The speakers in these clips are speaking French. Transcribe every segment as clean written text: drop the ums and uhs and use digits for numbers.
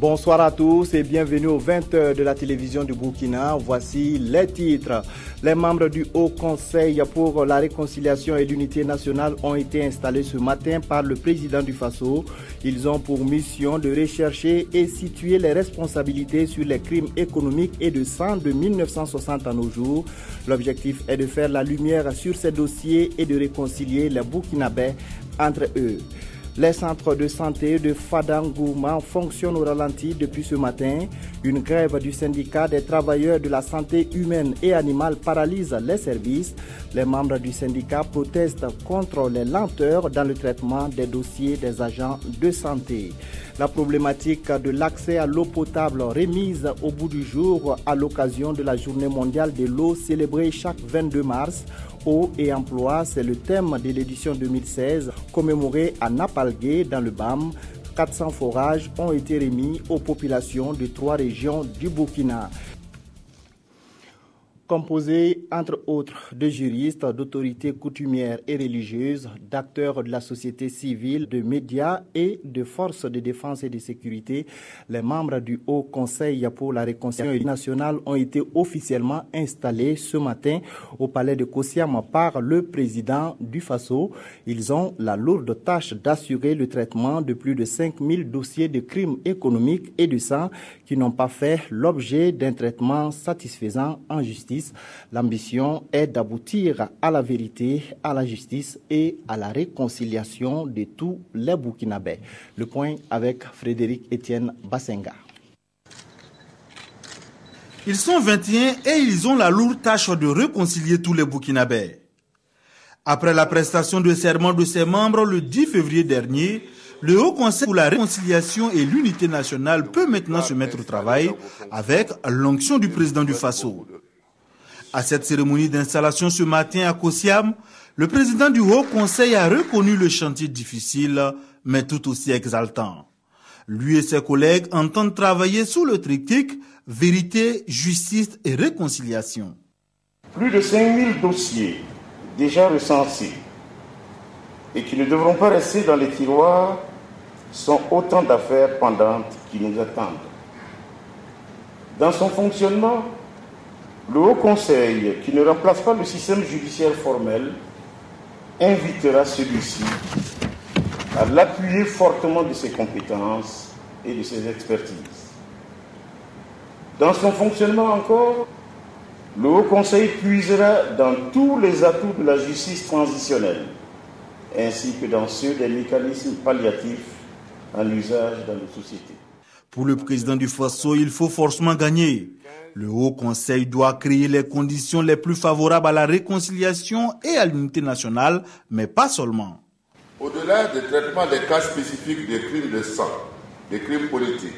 Bonsoir à tous et bienvenue aux 20h de la télévision du Burkina. Voici les titres. Les membres du Haut Conseil pour la réconciliation et l'unité nationale ont été installés ce matin par le président du Faso. Ils ont pour mission de rechercher et situer les responsabilités sur les crimes économiques et de sang de 1960 à nos jours. L'objectif est de faire la lumière sur ces dossiers et de réconcilier les Burkinabés entre eux. Les centres de santé de Fadangourma fonctionnent au ralenti depuis ce matin. Une grève du syndicat des travailleurs de la santé humaine et animale paralyse les services. Les membres du syndicat protestent contre les lenteurs dans le traitement des dossiers des agents de santé. La problématique de l'accès à l'eau potable remise au bout du jour à l'occasion de la Journée mondiale de l'eau célébrée chaque 22 mars. Eau et emploi, c'est le thème de l'édition 2016 commémorée à Napalgué dans le BAM. 400 forages ont été remis aux populations de 3 régions du Burkina. Composé, entre autres, de juristes, d'autorités coutumières et religieuses, d'acteurs de la société civile, de médias et de forces de défense et de sécurité, les membres du Haut Conseil pour la réconciliation nationale ont été officiellement installés ce matin au palais de Kossiam par le président du Faso. Ils ont la lourde tâche d'assurer le traitement de plus de 5000 dossiers de crimes économiques et de sang qui n'ont pas fait l'objet d'un traitement satisfaisant en justice. L'ambition est d'aboutir à la vérité, à la justice et à la réconciliation de tous les Burkinabés. Le point avec Frédéric Etienne Bassenga. Ils sont 21 et ils ont la lourde tâche de réconcilier tous les Burkinabés. Après la prestation de serment de ses membres le 10 février dernier, le Haut Conseil pour la réconciliation et l'unité nationale peut maintenant se mettre au travail avec l'onction du président du Faso. À cette cérémonie d'installation ce matin à Kossiam, le président du Haut Conseil a reconnu le chantier difficile, mais tout aussi exaltant. Lui et ses collègues entendent travailler sous le triptyque vérité, justice et réconciliation. Plus de 5000 dossiers déjà recensés et qui ne devront pas rester dans les tiroirs sont autant d'affaires pendantes qui nous attendent. Dans son fonctionnement, le Haut Conseil, qui ne remplace pas le système judiciaire formel, invitera celui-ci à l'appuyer fortement de ses compétences et de ses expertises. Dans son fonctionnement encore, le Haut Conseil puisera dans tous les atouts de la justice transitionnelle, ainsi que dans ceux des mécanismes palliatifs en usage dans nos sociétés. Pour le président du Faso, il faut forcément gagner. Le Haut Conseil doit créer les conditions les plus favorables à la réconciliation et à l'unité nationale, mais pas seulement. Au-delà du traitement des cas spécifiques des crimes de sang, des crimes politiques,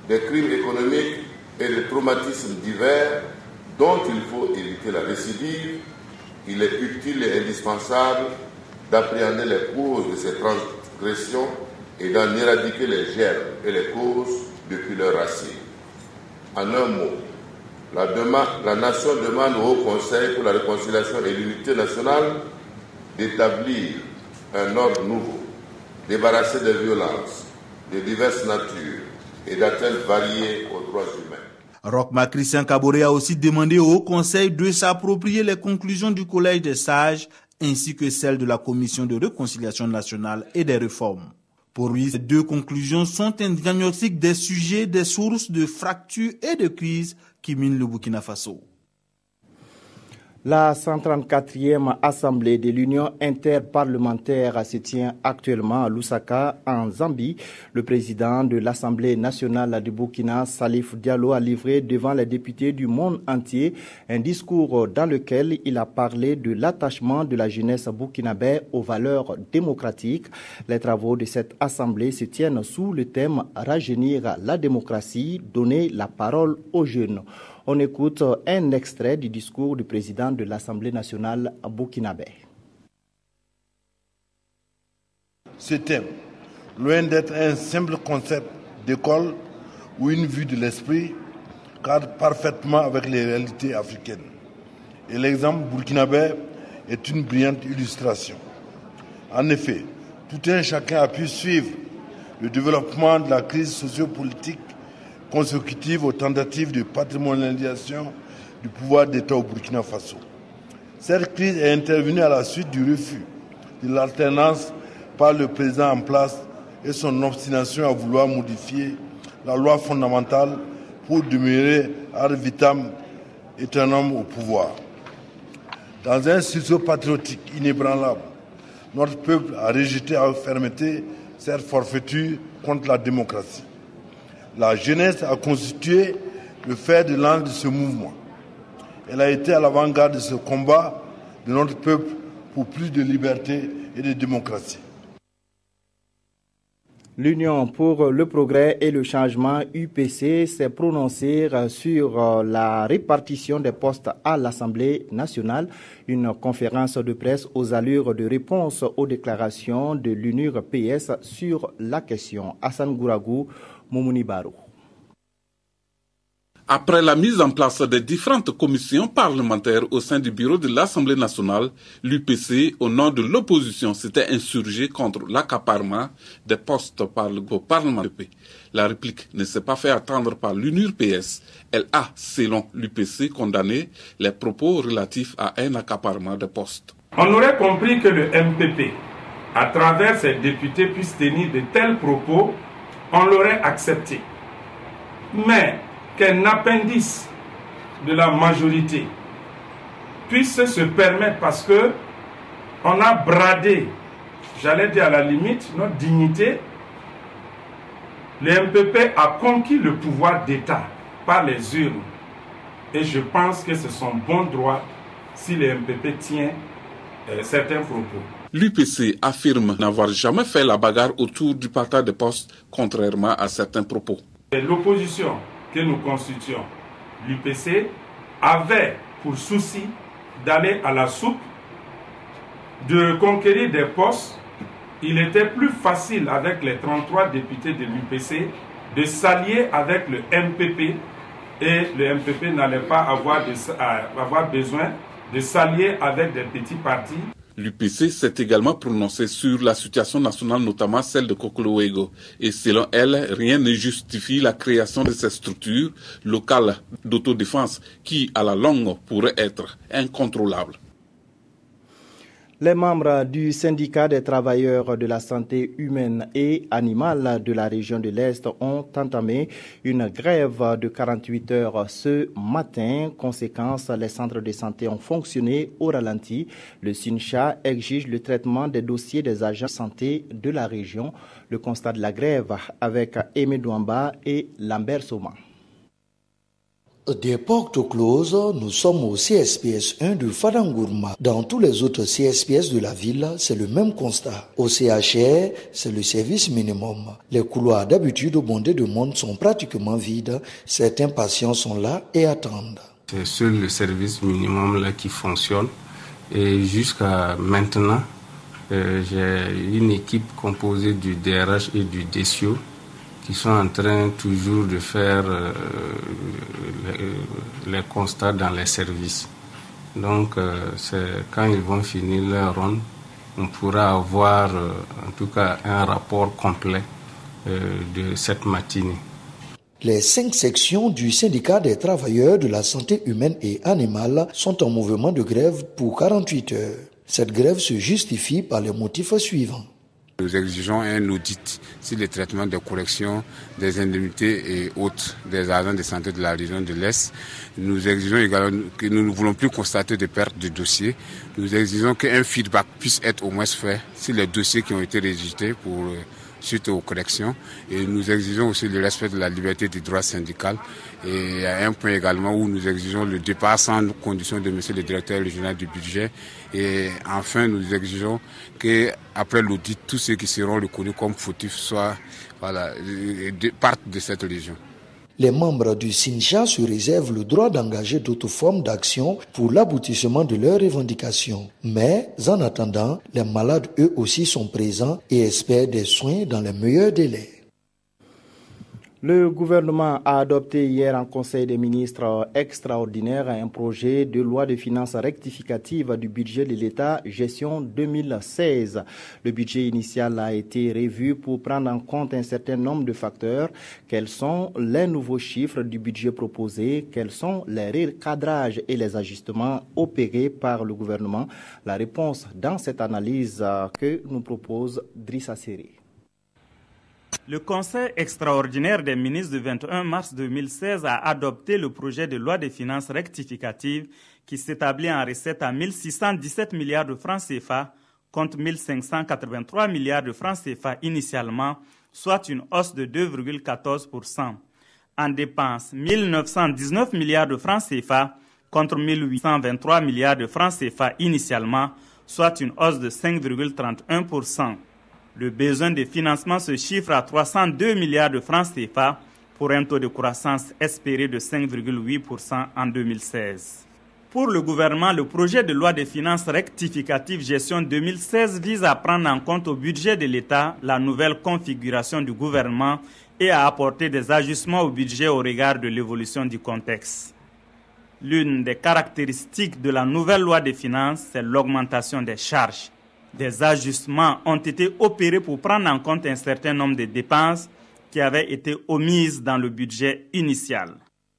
des crimes économiques et des traumatismes divers dont il faut éviter la récidive, il est utile et indispensable d'appréhender les causes de ces transgressions et d'en éradiquer les germes et les causes depuis leur racine. En un mot, la nation demande au Haut Conseil pour la réconciliation et l'unité nationale d'établir un ordre nouveau, débarrassé des violences de diverses natures et d'atteintes variées aux droits humains. Rochma Christian Kaboré a aussi demandé au Haut Conseil de s'approprier les conclusions du Collège des sages ainsi que celles de la Commission de réconciliation nationale et des réformes. Pour lui, ces deux conclusions sont un diagnostic des sujets, des sources de fractures et de crises qui minent le Burkina Faso. La 134e Assemblée de l'Union interparlementaire se tient actuellement à Lusaka, en Zambie. Le président de l'Assemblée nationale du Burkina, Salif Diallo, a livré devant les députés du monde entier un discours dans lequel il a parlé de l'attachement de la jeunesse burkinabé aux valeurs démocratiques. Les travaux de cette Assemblée se tiennent sous le thème « Rajeunir la démocratie, donner la parole aux jeunes ». On écoute un extrait du discours du président de l'Assemblée nationale burkinabé. Ce thème, loin d'être un simple concept d'école ou une vue de l'esprit, cadre parfaitement avec les réalités africaines. Et l'exemple burkinabé est une brillante illustration. En effet, tout un chacun a pu suivre le développement de la crise sociopolitique consécutive aux tentatives de patrimonialisation du pouvoir d'État au Burkina Faso. Cette crise est intervenue à la suite du refus de l'alternance par le président en place et son obstination à vouloir modifier la loi fondamentale pour demeurer ad vitam aeternam au pouvoir. Dans un sursaut patriotique inébranlable, notre peuple a rejeté avec fermeté cette forfaiture contre la démocratie. La jeunesse a constitué le fer de lance de ce mouvement. Elle a été à l'avant-garde de ce combat de notre peuple pour plus de liberté et de démocratie. L'Union pour le progrès et le changement UPC s'est prononcée sur la répartition des postes à l'Assemblée nationale. Une conférence de presse aux allures de réponse aux déclarations de l'UNUR PS sur la question. Hassan Gouragou, Moumouni Barou. Après la mise en place des différentes commissions parlementaires au sein du bureau de l'Assemblée nationale, l'UPC, au nom de l'opposition, s'était insurgé contre l'accaparement des postes par le Parlement. La réplique ne s'est pas fait attendre par l'UNUR PS. Elle a, selon l'UPC, condamné les propos relatifs à un accaparement de postes. On aurait compris que le MPP, à travers ses députés, puisse tenir de tels propos, on l'aurait accepté. Mais qu'un appendice de la majorité puisse se permettre, parce que on a bradé, j'allais dire à la limite, notre dignité. Le MPP a conquis le pouvoir d'État par les urnes. Et je pense que c'est son bon droit si le MPP tient certains propos. L'UPC affirme n'avoir jamais fait la bagarre autour du partage de postes, contrairement à certains propos. L'opposition que nous constituons, l'UPC, avait pour souci d'aller à la soupe, de conquérir des postes. Il était plus facile avec les 33 députés de l'UPC de s'allier avec le MPP, et le MPP n'allait pas avoir besoin de s'allier avec des petits partis. L'UPC s'est également prononcé sur la situation nationale, notamment celle de Kokolo-Ouégo. Et selon elle, rien ne justifie la création de ces structures locales d'autodéfense qui, à la longue, pourraient être incontrôlables. Les membres du syndicat des travailleurs de la santé humaine et animale de la région de l'Est ont entamé une grève de 48 heures ce matin. Conséquence, les centres de santé ont fonctionné au ralenti. Le SYNCHA exige le traitement des dossiers des agents de santé de la région. Le constat de la grève avec Aimé Douamba et Lambert Soma. Des portes closes, nous sommes au CSPS 1 de Fadangourma. Dans tous les autres CSPS de la ville, c'est le même constat. Au CHR, c'est le service minimum. Les couloirs d'habitude bondés de monde sont pratiquement vides. Certains patients sont là et attendent. C'est seul le service minimum là qui fonctionne. Et jusqu'à maintenant, j'ai une équipe composée du DRH et du DCO qui sont en train toujours de faire les constats dans les services. Donc, c'est quand ils vont finir leur ronde, on pourra avoir en tout cas un rapport complet de cette matinée. Les 5 sections du syndicat des travailleurs de la santé humaine et animale sont en mouvement de grève pour 48 heures. Cette grève se justifie par les motifs suivants. Nous exigeons un audit sur les traitements de correction des indemnités et autres des agents de santé de la région de l'Est. Nous exigeons également que nous ne voulons plus constater de perte de dossiers. Nous exigeons qu'un feedback puisse être au moins fait sur les dossiers qui ont été rejetés suite aux corrections. Et nous exigeons aussi le respect de la liberté du droit syndical. Et il y a un point également où nous exigeons le départ sans condition de monsieur le directeur régional du budget. Et enfin, nous exigeons qu'après l'audit, tous ceux qui seront reconnus comme fautifs partent de cette région. Les membres du SYNCHA se réservent le droit d'engager d'autres formes d'action pour l'aboutissement de leurs revendications. Mais, en attendant, les malades eux aussi sont présents et espèrent des soins dans les meilleurs délais. Le gouvernement a adopté hier en Conseil des ministres extraordinaire un projet de loi de finances rectificative du budget de l'État gestion 2016. Le budget initial a été revu pour prendre en compte un certain nombre de facteurs. Quels sont les nouveaux chiffres du budget proposé? Quels sont les recadrages et les ajustements opérés par le gouvernement? La réponse dans cette analyse que nous propose Drissa Seri. Le Conseil extraordinaire des ministres du 21 mars 2016 a adopté le projet de loi des finances rectificative qui s'établit en recette à 1 617 milliards de francs CFA contre 1 583 milliards de francs CFA initialement, soit une hausse de 2,14%. En dépenses, 1 919 milliards de francs CFA contre 1 823 milliards de francs CFA initialement, soit une hausse de 5,31%. Le besoin de financement se chiffre à 302 milliards de francs CFA pour un taux de croissance espéré de 5,8% en 2016. Pour le gouvernement, le projet de loi des finances rectificative gestion 2016 vise à prendre en compte au budget de l'État la nouvelle configuration du gouvernement et à apporter des ajustements au budget au regard de l'évolution du contexte. L'une des caractéristiques de la nouvelle loi des finances, c'est l'augmentation des charges. Des ajustements ont été opérés pour prendre en compte un certain nombre de dépenses qui avaient été omises dans le budget initial.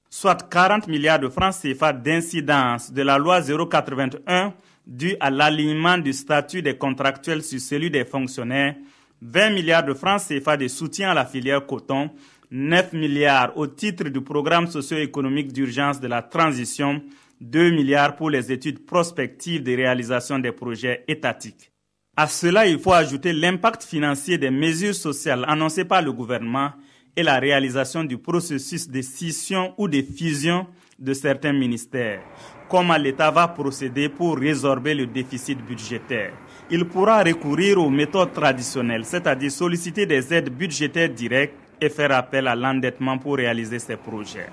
Soit 40 milliards de francs CFA d'incidence de la loi 081 due à l'alignement du statut des contractuels sur celui des fonctionnaires, 20 milliards de francs CFA de soutien à la filière coton, 9 milliards au titre du programme socio-économique d'urgence de la transition, 2 milliards pour les études prospectives de réalisation des projets étatiques. À cela, il faut ajouter l'impact financier des mesures sociales annoncées par le gouvernement et la réalisation du processus de scission ou de fusion de certains ministères. Comment l'État va procéder pour résorber le déficit budgétaire? Il pourra recourir aux méthodes traditionnelles, c'est-à-dire solliciter des aides budgétaires directes et faire appel à l'endettement pour réaliser ces projets.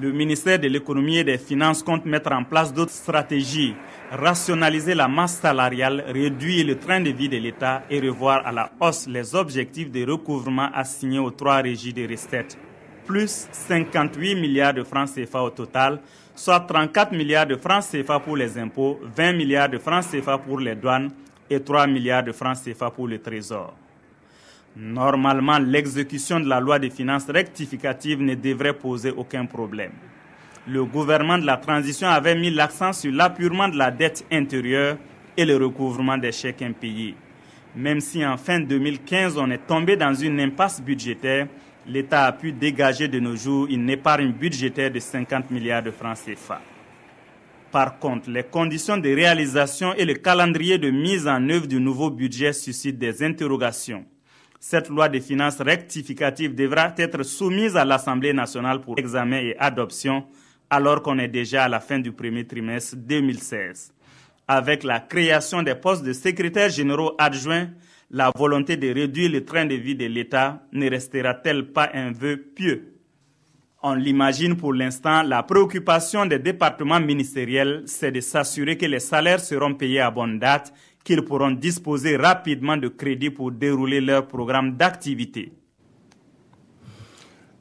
Le ministère de l'économie et des finances compte mettre en place d'autres stratégies, rationaliser la masse salariale, réduire le train de vie de l'État et revoir à la hausse les objectifs de recouvrement assignés aux 3 régies de recettes, plus 58 milliards de francs CFA au total, soit 34 milliards de francs CFA pour les impôts, 20 milliards de francs CFA pour les douanes et 3 milliards de francs CFA pour le trésor. Normalement, l'exécution de la loi des finances rectificative ne devrait poser aucun problème. Le gouvernement de la transition avait mis l'accent sur l'apurement de la dette intérieure et le recouvrement des chèques impayés. Même si en fin 2015, on est tombé dans une impasse budgétaire, l'État a pu dégager de nos jours une épargne budgétaire de 50 milliards de francs CFA. Par contre, les conditions de réalisation et le calendrier de mise en œuvre du nouveau budget suscitent des interrogations. Cette loi de finances rectificative devra être soumise à l'Assemblée nationale pour examen et adoption, alors qu'on est déjà à la fin du premier trimestre 2016. Avec la création des postes de secrétaires généraux adjoints, la volonté de réduire le train de vie de l'État ne restera-t-elle pas un vœu pieux? On l'imagine pour l'instant, la préoccupation des départements ministériels, c'est de s'assurer que les salaires seront payés à bonne date, qu'ils pourront disposer rapidement de crédits pour dérouler leur programme d'activité.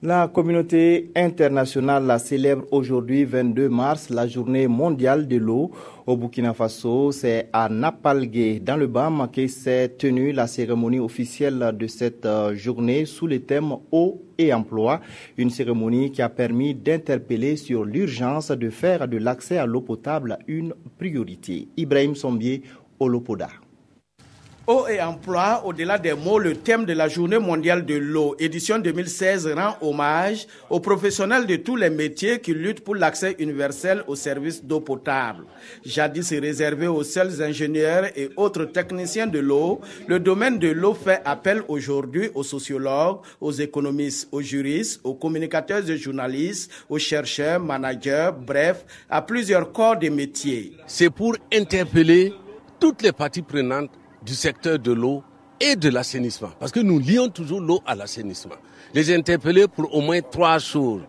La communauté internationale célèbre aujourd'hui, 22 mars, la journée mondiale de l'eau. Au Burkina Faso, c'est à Napalgué, dans le BAM, que s'est tenue la cérémonie officielle de cette journée sous le thème eau et emploi. Une cérémonie qui a permis d'interpeller sur l'urgence de faire de l'accès à l'eau potable une priorité. Ibrahim Sombier, Olopoda. Eau et emploi, au-delà des mots, le thème de la Journée mondiale de l'eau, édition 2016, rend hommage aux professionnels de tous les métiers qui luttent pour l'accès universel aux services d'eau potable. Jadis réservé aux seuls ingénieurs et autres techniciens de l'eau, le domaine de l'eau fait appel aujourd'hui aux sociologues, aux économistes, aux juristes, aux communicateurs et journalistes, aux chercheurs, managers, bref, à plusieurs corps de métiers. C'est pour interpeller toutes les parties prenantes du secteur de l'eau et de l'assainissement. Parce que nous lions toujours l'eau à l'assainissement. Les interpeller pour au moins 3 choses.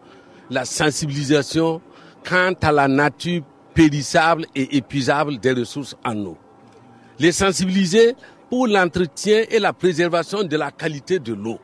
La sensibilisation quant à la nature périssable et épuisable des ressources en eau. Les sensibiliser pour l'entretien et la préservation de la qualité de l'eau.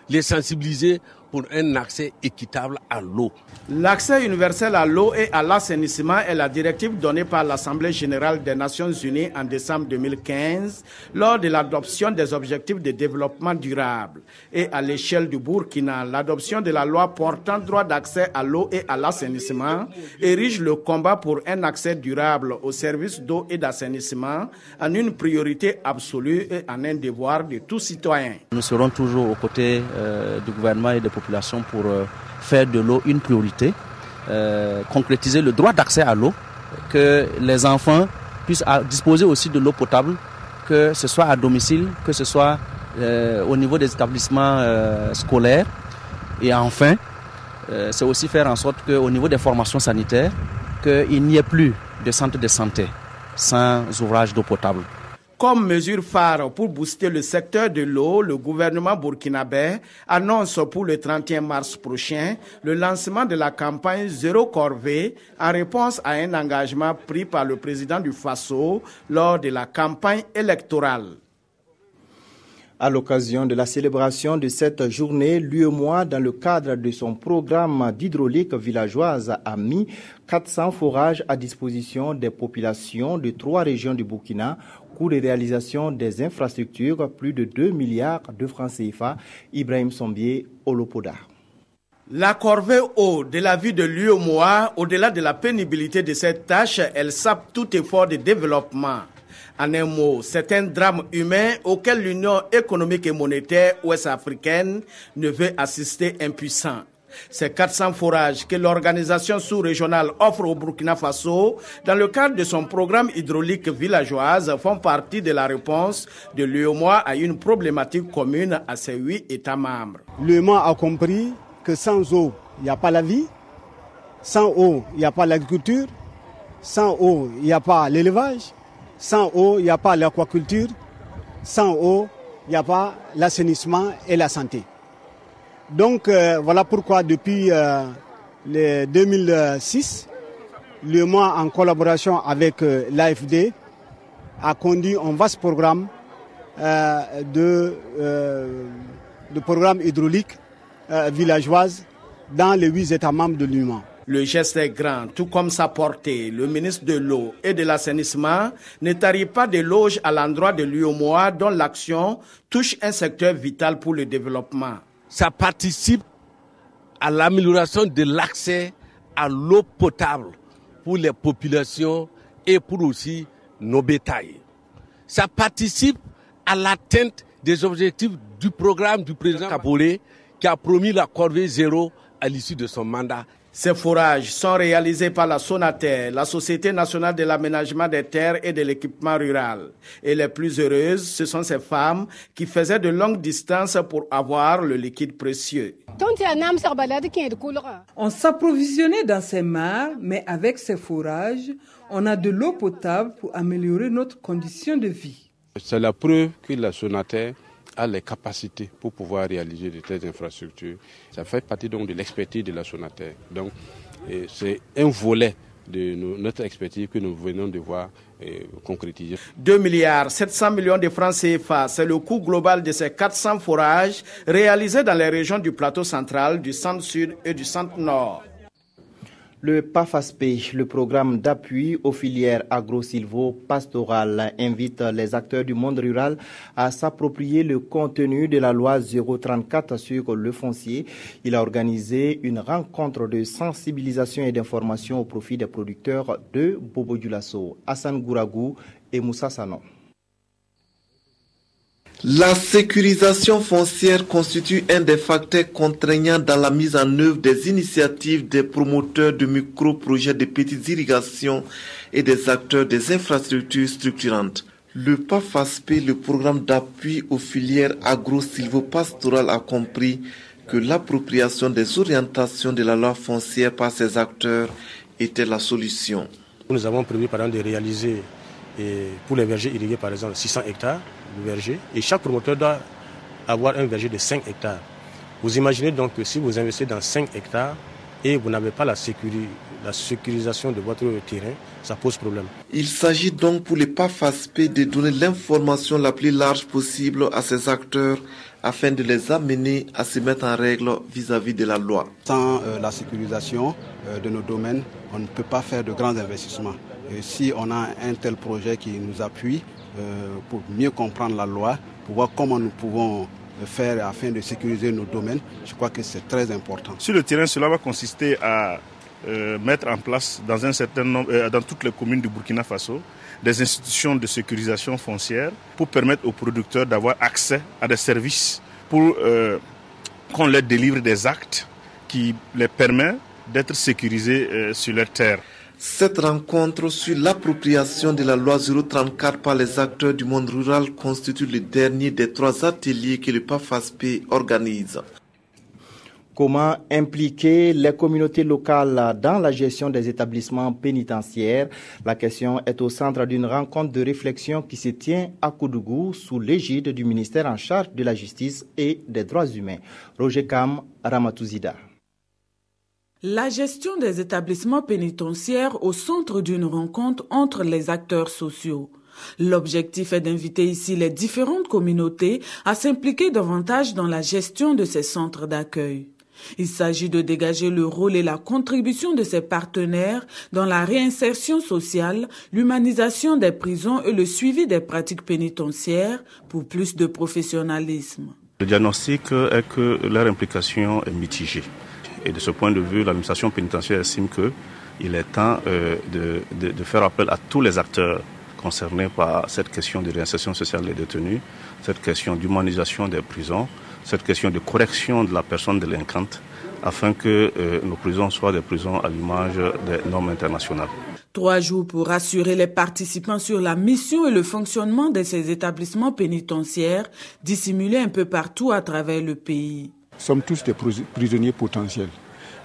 Les sensibiliser pour un accès équitable à l'eau. L'accès universel à l'eau et à l'assainissement est la directive donnée par l'Assemblée générale des Nations unies en décembre 2015 lors de l'adoption des objectifs de développement durable. Et à l'échelle du Burkina, l'adoption de la loi portant droit d'accès à l'eau et à l'assainissement érige le combat pour un accès durable aux services d'eau et d'assainissement en une priorité absolue et en un devoir de tout citoyen. Nous serons toujours aux côtés du gouvernement et des populations pour faire de l'eau une priorité, concrétiser le droit d'accès à l'eau, que les enfants puissent disposer aussi de l'eau potable, que ce soit à domicile, que ce soit au niveau des établissements scolaires. Et enfin, c'est aussi faire en sorte qu'au niveau des formations sanitaires, qu'il n'y ait plus de centres de santé sans ouvrage d'eau potable. Comme mesure phare pour booster le secteur de l'eau, le gouvernement burkinabé annonce pour le 31 mars prochain le lancement de la campagne Zéro Corvée en réponse à un engagement pris par le président du Faso lors de la campagne électorale. À l'occasion de la célébration de cette journée, l'UEMOA, dans le cadre de son programme d'hydraulique villageoise, a mis 400 forages à disposition des populations de 3 régions du Burkina, coût de réalisation des infrastructures, plus de 2 milliards de francs CFA. Ibrahim Sombier, Olopoda. La corvée eau de la vie de l'UEMOA, au-delà de la pénibilité de cette tâche, elle sape tout effort de développement. En un mot, c'est un drame humain auquel l'Union économique et monétaire ouest-africaine ne veut assister impuissant. Ces 400 forages que l'organisation sous-régionale offre au Burkina Faso dans le cadre de son programme hydraulique villageoise font partie de la réponse de l'UEMOA à une problématique commune à ses 8 États membres. L'UEMOA a compris que sans eau, il n'y a pas la vie, sans eau, il n'y a pas l'agriculture, sans eau, il n'y a pas l'élevage, sans eau, il n'y a pas l'aquaculture, sans eau, il n'y a pas l'assainissement et la santé. Donc voilà pourquoi depuis le 2006, l'UEMOA en collaboration avec l'AFD a conduit un vaste programme de programme hydraulique villageoise dans les 8 États membres de l'UEMOA. Le geste est grand, tout comme sa portée. Le ministre de l'eau et de l'assainissement ne tarit pas d'éloges à l'endroit de l'UEMOA dont l'action touche un secteur vital pour le développement. Ça participe à l'amélioration de l'accès à l'eau potable pour les populations et pour aussi nos bétails. Ça participe à l'atteinte des objectifs du programme du président Kaboré qui a promis la corvée zéro à l'issue de son mandat. Ces forages sont réalisés par la Sonater, la Société nationale de l'aménagement des terres et de l'équipement rural. Et les plus heureuses, ce sont ces femmes qui faisaient de longues distances pour avoir le liquide précieux. On s'approvisionnait dans ces mares, mais avec ces forages, on a de l'eau potable pour améliorer notre condition de vie. C'est la preuve que la Sonater a les capacités pour pouvoir réaliser de telles infrastructures. Ça fait partie donc de l'expertise de la Sonater. Donc c'est un volet de notre expertise que nous venons de voir concrétiser. 2 milliards 700 millions de francs CFA, c'est le coût global de ces 400 forages réalisés dans les régions du plateau central, du centre-sud et du centre-nord. Le PAFASP, le programme d'appui aux filières agro-silvo-pastorales, invite les acteurs du monde rural à s'approprier le contenu de la loi 034 sur le foncier. Il a organisé une rencontre de sensibilisation et d'information au profit des producteurs de Bobo Dioulasso, Hassan Gouragou et Moussa Sanon. La sécurisation foncière constitue un des facteurs contraignants dans la mise en œuvre des initiatives des promoteurs de micro-projets de petites irrigations et des acteurs des infrastructures structurantes. Le PAFASP, le programme d'appui aux filières agro-silvopastorales, a compris que l'appropriation des orientations de la loi foncière par ces acteurs était la solution. Nous avons prévu par exemple de réaliser pour les vergers irrigués par exemple 600 hectares de vergers et chaque promoteur doit avoir un verger de 5 hectares. Vous imaginez donc que si vous investissez dans 5 hectares, et vous n'avez pas la sécurisation de votre terrain, ça pose problème. Il s'agit donc pour les PAFASP de donner l'information la plus large possible à ces acteurs afin de les amener à se mettre en règle vis-à-vis de la loi. Sans la sécurisation de nos domaines, on ne peut pas faire de grands investissements. Et si on a un tel projet qui nous appuie pour mieux comprendre la loi, pour voir comment nous pouvons faire afin de sécuriser nos domaines, je crois que c'est très important. Sur le terrain, cela va consister à mettre en place dans un certain nombre, dans toutes les communes du Burkina Faso, des institutions de sécurisation foncière pour permettre aux producteurs d'avoir accès à des services pour qu'on leur délivre des actes qui les permettent d'être sécurisés sur leur terre. Cette rencontre sur l'appropriation de la loi 034 par les acteurs du monde rural constitue le dernier des 3 ateliers que le PAFASP organise. Comment impliquer les communautés locales dans la gestion des établissements pénitentiaires? La question est au centre d'une rencontre de réflexion qui se tient à Koudougou sous l'égide du ministère en charge de la justice et des droits humains. Roger Kam, Ramatouzida. La gestion des établissements pénitentiaires au centre d'une rencontre entre les acteurs sociaux. L'objectif est d'inviter ici les différentes communautés à s'impliquer davantage dans la gestion de ces centres d'accueil. Il s'agit de dégager le rôle et la contribution de ses partenaires dans la réinsertion sociale, l'humanisation des prisons et le suivi des pratiques pénitentiaires pour plus de professionnalisme. Le diagnostic est que leur implication est mitigée. Et de ce point de vue, l'administration pénitentiaire estime qu'il est temps de faire appel à tous les acteurs concernés par cette question de réinsertion sociale des détenus, cette question d'humanisation des prisons, cette question de correction de la personne délinquante, afin que nos prisons soient des prisons à l'image des normes internationales. 3 jours pour assurer les participants sur la mission et le fonctionnement de ces établissements pénitentiaires dissimulés un peu partout à travers le pays. Nous sommes tous des prisonniers potentiels.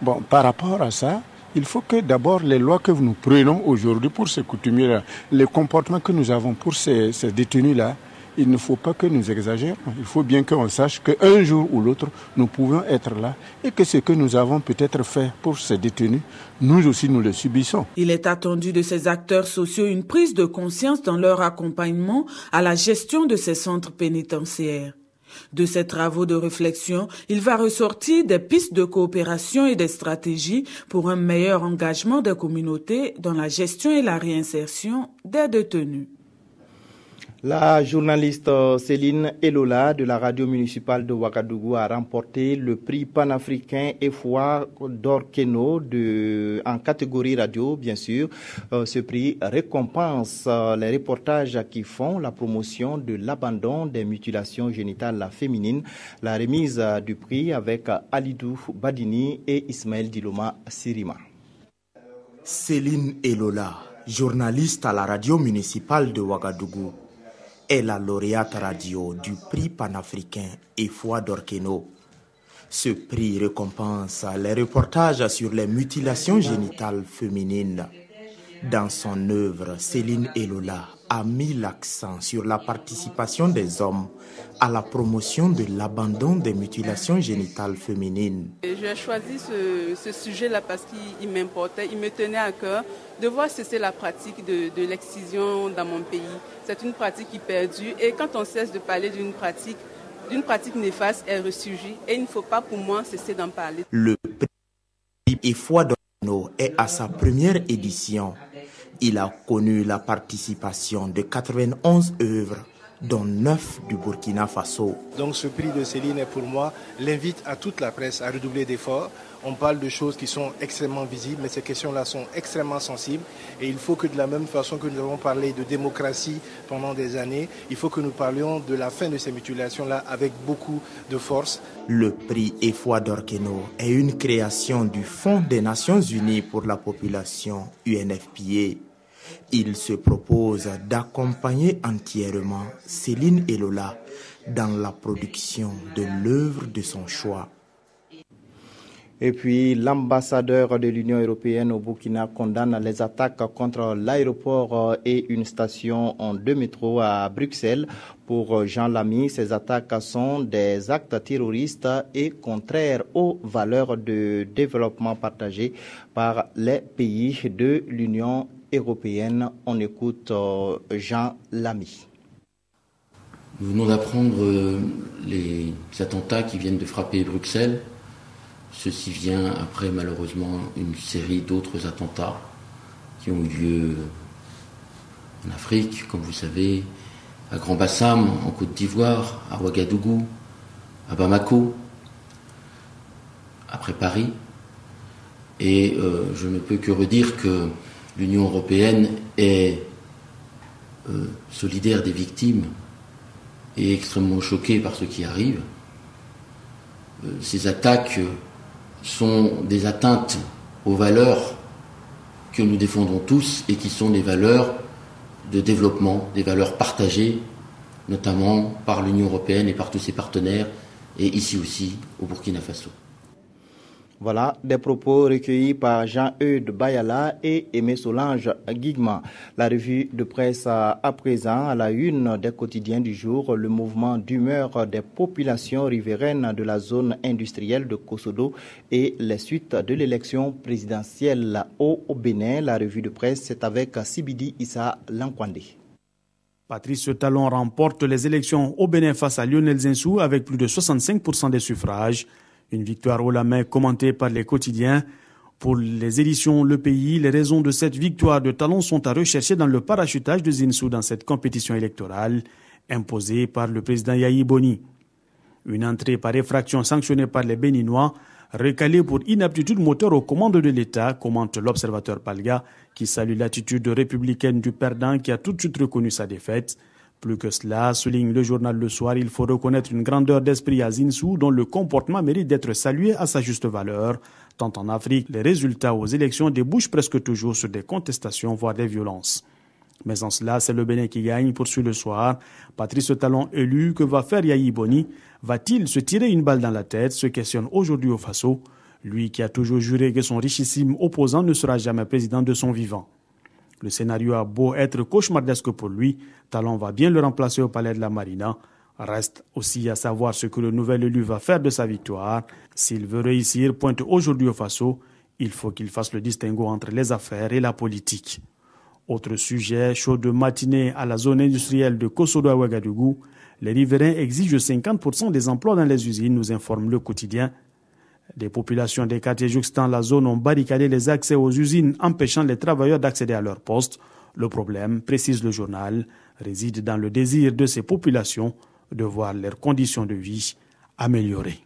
Bon, par rapport à ça, il faut que d'abord les lois que nous prenons aujourd'hui pour ces coutumiers-là, les comportements que nous avons pour ces détenus-là, il ne faut pas que nous exagérions. Il faut bien qu'on sache qu'un jour ou l'autre, nous pouvons être là et que ce que nous avons peut-être fait pour ces détenus, nous aussi nous le subissons. Il est attendu de ces acteurs sociaux une prise de conscience dans leur accompagnement à la gestion de ces centres pénitentiaires. De ces travaux de réflexion, il va ressortir des pistes de coopération et des stratégies pour un meilleur engagement des communautés dans la gestion et la réinsertion des détenus. La journaliste Céline Elola de la radio municipale de Ouagadougou a remporté le prix panafricain EFOA d'Orkeno en catégorie radio, bien sûr. Ce prix récompense les reportages qui font la promotion de l'abandon des mutilations génitales féminines. La remise du prix avec Alidou Badini et Ismaël Diloma Sirima. Céline Elola, journaliste à la radio municipale de Ouagadougou, est la lauréate radio du prix panafricain EFOA d'Orkeno. Ce prix récompense les reportages sur les mutilations génitales féminines. Dans son œuvre, Céline Elola a mis l'accent sur la participation des hommes à la promotion de l'abandon des mutilations génitales féminines. J'ai choisi ce sujet-là parce qu'il m'importait, il me tenait à cœur de voir cesser la pratique de l'excision dans mon pays. C'est une pratique qui perdure et quand on cesse de parler d'une pratique néfaste, elle ressurgit et il ne faut pas pour moi cesser d'en parler. Le prix EFOA d'Orkeno est à sa première édition. Il a connu la participation de 91 œuvres, dont 9 du Burkina Faso. Donc ce prix de Céline est pour moi l'invite à toute la presse à redoubler d'efforts. On parle de choses qui sont extrêmement visibles, mais ces questions-là sont extrêmement sensibles. Et il faut que de la même façon que nous avons parlé de démocratie pendant des années, il faut que nous parlions de la fin de ces mutilations-là avec beaucoup de force. Le prix EFOA d'Orkeno est une création du Fonds des Nations Unies pour la population, UNFPA. Il se propose d'accompagner entièrement Céline Elola dans la production de l'œuvre de son choix. Et puis, l'ambassadeur de l'Union européenne au Burkina condamne les attaques contre l'aéroport et une station de métro à Bruxelles. Pour Jean Lamy, ces attaques sont des actes terroristes et contraires aux valeurs de développement partagées par les pays de l'Union européenne. On écoute Jean Lamy. Nous venons d'apprendre les attentats qui viennent de frapper Bruxelles. Ceci vient après, malheureusement, une série d'autres attentats qui ont eu lieu en Afrique, comme vous savez, à Grand-Bassam, en Côte d'Ivoire, à Ouagadougou, à Bamako, après Paris. Et je ne peux que redire que l'Union européenne est solidaire des victimes et extrêmement choquée par ce qui arrive. Ces attaques sont des atteintes aux valeurs que nous défendons tous et qui sont des valeurs de développement, des valeurs partagées, notamment par l'Union européenne et par tous ses partenaires, et ici aussi au Burkina Faso. Voilà des propos recueillis par Jean-Eudes Bayala et Aimé Solange Guigma. La revue de presse à présent, à la une des quotidiens du jour, le mouvement d'humeur des populations riveraines de la zone industrielle de Kosodo et les suites de l'élection présidentielle au Bénin. La revue de presse, c'est avec Sibidi Issa Lankwande. Patrice Talon remporte les élections au Bénin face à Lionel Zinsou avec plus de 65% des suffrages. Une victoire haut la main commentée par les quotidiens. Pour les éditions Le Pays, les raisons de cette victoire de Talon sont à rechercher dans le parachutage de Zinsou dans cette compétition électorale imposée par le président Yahi Boni. Une entrée par effraction sanctionnée par les Béninois, recalée pour inaptitude moteur aux commandes de l'État, commente l'observateur Palga, qui salue l'attitude républicaine du perdant qui a tout de suite reconnu sa défaite. Plus que cela, souligne le journal Le Soir, il faut reconnaître une grandeur d'esprit à Zinsou dont le comportement mérite d'être salué à sa juste valeur. Tant en Afrique, les résultats aux élections débouchent presque toujours sur des contestations, voire des violences. Mais en cela, c'est le Bénin qui gagne, poursuit Le Soir. Patrice Talon élu, que va faire Yahi Boni? Va-t-il se tirer une balle dans la tête? Se questionne aujourd'hui au Faso, lui qui a toujours juré que son richissime opposant ne sera jamais président de son vivant. Le scénario a beau être cauchemardesque pour lui, Talon va bien le remplacer au palais de la Marina. Reste aussi à savoir ce que le nouvel élu va faire de sa victoire. S'il veut réussir, pointe aujourd'hui au Faso, il faut qu'il fasse le distinguo entre les affaires et la politique. Autre sujet, chaud de matinée à la zone industrielle de Kosodo à Ouagadougou, les riverains exigent 50% des emplois dans les usines, nous informe le quotidien. Des populations des quartiers jouxtant la zone ont barricadé les accès aux usines, empêchant les travailleurs d'accéder à leurs postes. Le problème, précise le journal, réside dans le désir de ces populations de voir leurs conditions de vie améliorées.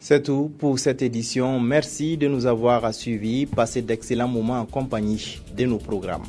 C'est tout pour cette édition. Merci de nous avoir suivis. Passez d'excellents moments en compagnie de nos programmes.